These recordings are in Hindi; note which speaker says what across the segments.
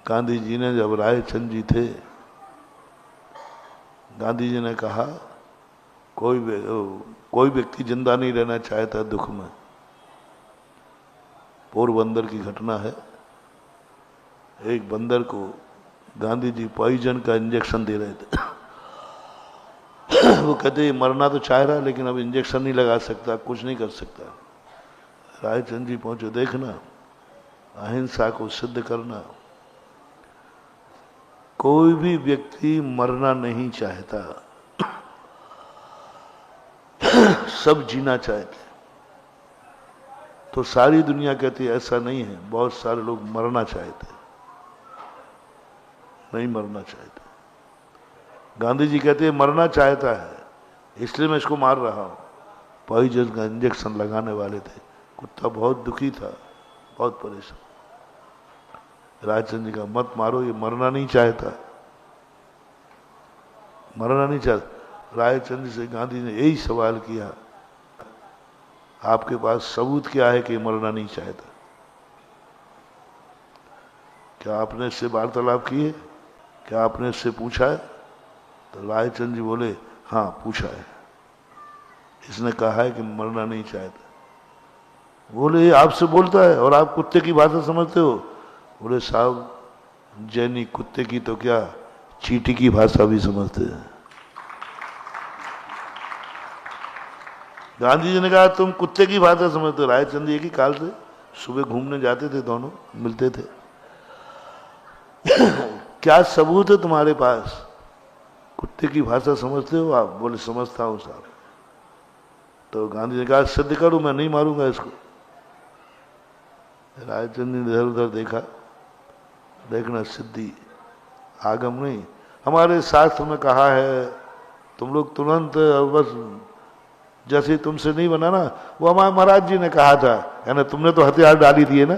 Speaker 1: गांधी जी ने, जब रायचंद जी थे, गांधी जी ने कहा कोई व्यक्ति जिंदा नहीं रहना चाहता दुख में। पोरबंदर की घटना है, एक बंदर को गांधी जी पॉइजन का इंजेक्शन दे रहे थे। वो कहते मरना तो चाह रहा लेकिन अब इंजेक्शन नहीं लगा सकता, कुछ नहीं कर सकता। रायचंद जी पहुंचे, देखना अहिंसा को सिद्ध करना। कोई भी व्यक्ति मरना नहीं चाहता, सब जीना चाहते। तो सारी दुनिया कहती है ऐसा नहीं है, बहुत सारे लोग मरना चाहते, नहीं मरना चाहते। गांधी जी कहते हैं मरना चाहता है इसलिए मैं इसको मार रहा हूं। पॉइजन का इंजेक्शन लगाने वाले थे, कुत्ता बहुत दुखी था, बहुत परेशान। रायचंद जी का मत मारो, ये मरना नहीं चाहता, मरना नहीं चाहता। रायचंद जी से गांधी ने यही सवाल किया, आपके पास सबूत क्या है कि मरना नहीं चाहता? क्या आपने इससे वार्तालाप की है? क्या आपने इससे पूछा है? तो रायचंद जी बोले हाँ पूछा है, इसने कहा है कि मरना नहीं चाहता। बोले ये आपसे बोलता है और आप कुत्ते की भाषा समझते हो? बोले साहब जैनी कुत्ते की तो क्या चींटी की भाषा भी समझते हैं। गांधी जी ने कहा तुम कुत्ते की भाषा समझते हो। रायचंद जी एक ही काल से सुबह घूमने जाते थे, दोनों मिलते थे। क्या सबूत है तुम्हारे पास? कुत्ते की भाषा समझते हो आप? बोले समझता हूं साहब। तो गांधी ने कहा सिद्ध करो, मैं नहीं मारूंगा इसको। रायचंद ने इधर उधर देखा, देखना सिद्धि आगम नहीं, हमारे शास्त्र में कहा है तुम लोग तुरंत बस जैसे तुमसे नहीं बना ना, वो हमारे महाराज जी ने कहा था, है ना, तुमने तो हथियार डाली दिए ना।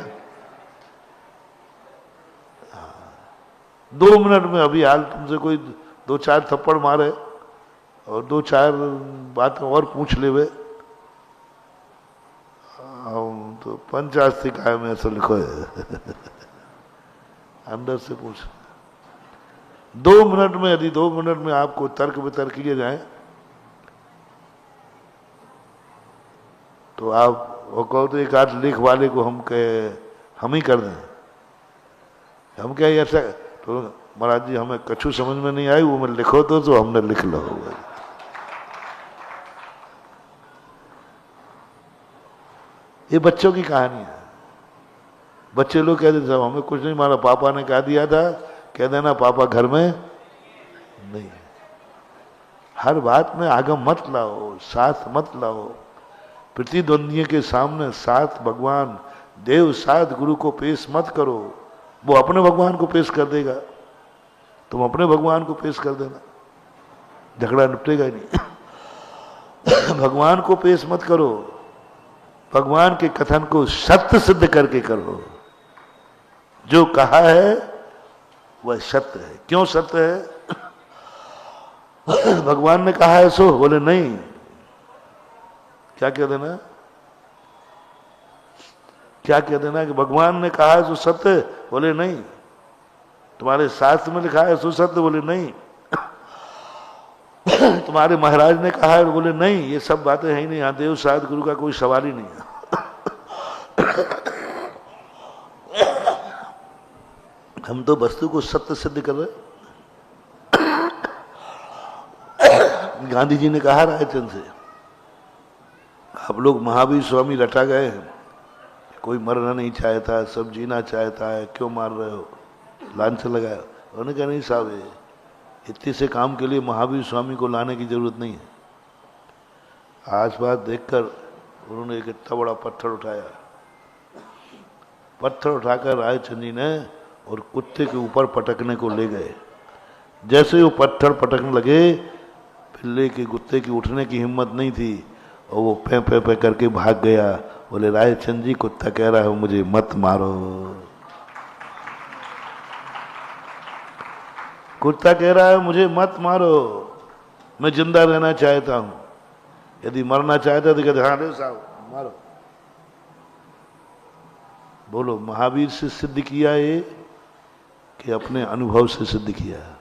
Speaker 1: 2 मिनट में अभी हाल तुमसे कोई 2-4 थप्पड़ मारे और 2-4 बातें और पूछ ले वे तो पंचास्तिकाय में ऐसा लिखो है। अंदर से पूछ। 2 मिनट में, यदि 2 मिनट में आपको तर्क वितर्क किए जाए तो आप वो कहो तो एक आध लेख वाले को हम ही कर दें। हम क्या ऐसा तो महाराज जी हमें कछु समझ में नहीं आई, वो मैं लिखो तो हमने लिख लो। ये बच्चों की कहानी है। बच्चे लोग कहते साहब हमें कुछ नहीं मारा, पापा ने कह दिया था, कह देना पापा घर में नहीं है। हर बात में आगम मत लाओ, साथ मत लाओ। प्रतिद्वंदियों के सामने साथ भगवान देव साथ गुरु को पेश मत करो, वो अपने भगवान को पेश कर देगा, तुम अपने भगवान को पेश कर देना, झगड़ा निपटेगा ही नहीं। भगवान को पेश मत करो, भगवान के कथन को सत्य सिद्ध करके करो। जो कहा है वह सत्य है। क्यों सत्य है? भगवान ने कहा है सो, बोले नहीं। क्या कह देना? क्या कह देना कि भगवान ने कहा है सो सत्य? बोले नहीं। तुम्हारे शास्त्र में लिखा है सो सत्य? बोले नहीं। तुम्हारे महाराज ने कहा है? बोले नहीं। ये सब बातें है ही नहीं, यहाँ देव साध गुरु का कोई सवाल ही नहीं है। हम तो वस्तु को सत्य सिद्ध कर रहे। गांधी जी ने कहा रायचंद से, आप लोग महावीर स्वामी रटा गए हैं, कोई मरना नहीं चाहता, सब जीना चाहता है, क्यों मार रहे हो? लांछन लगाया। उन्होंने कहा नहीं साहब, इतने से काम के लिए महावीर स्वामी को लाने की जरूरत नहीं है। आसपास देखकर उन्होंने एक इतना बड़ा पत्थर उठाया, पत्थर उठाकर रायचंद जी ने और कुत्ते के ऊपर पटकने को ले गए। जैसे वो पत्थर पटकने लगे, पिल्ले के कुत्ते की उठने की हिम्मत नहीं थी और वो पे पे पे करके भाग गया। बोले रायचंद जी कुत्ता कह रहा है मुझे मत मारो, कुत्ता कह रहा है मुझे मत मारो, मैं जिंदा रहना चाहता हूं। यदि मरना चाहता तो कहते हाँ रे साहब मारो। बोलो महावीर से सिद्ध किया ये कि अपने अनुभव से सिद्ध किया।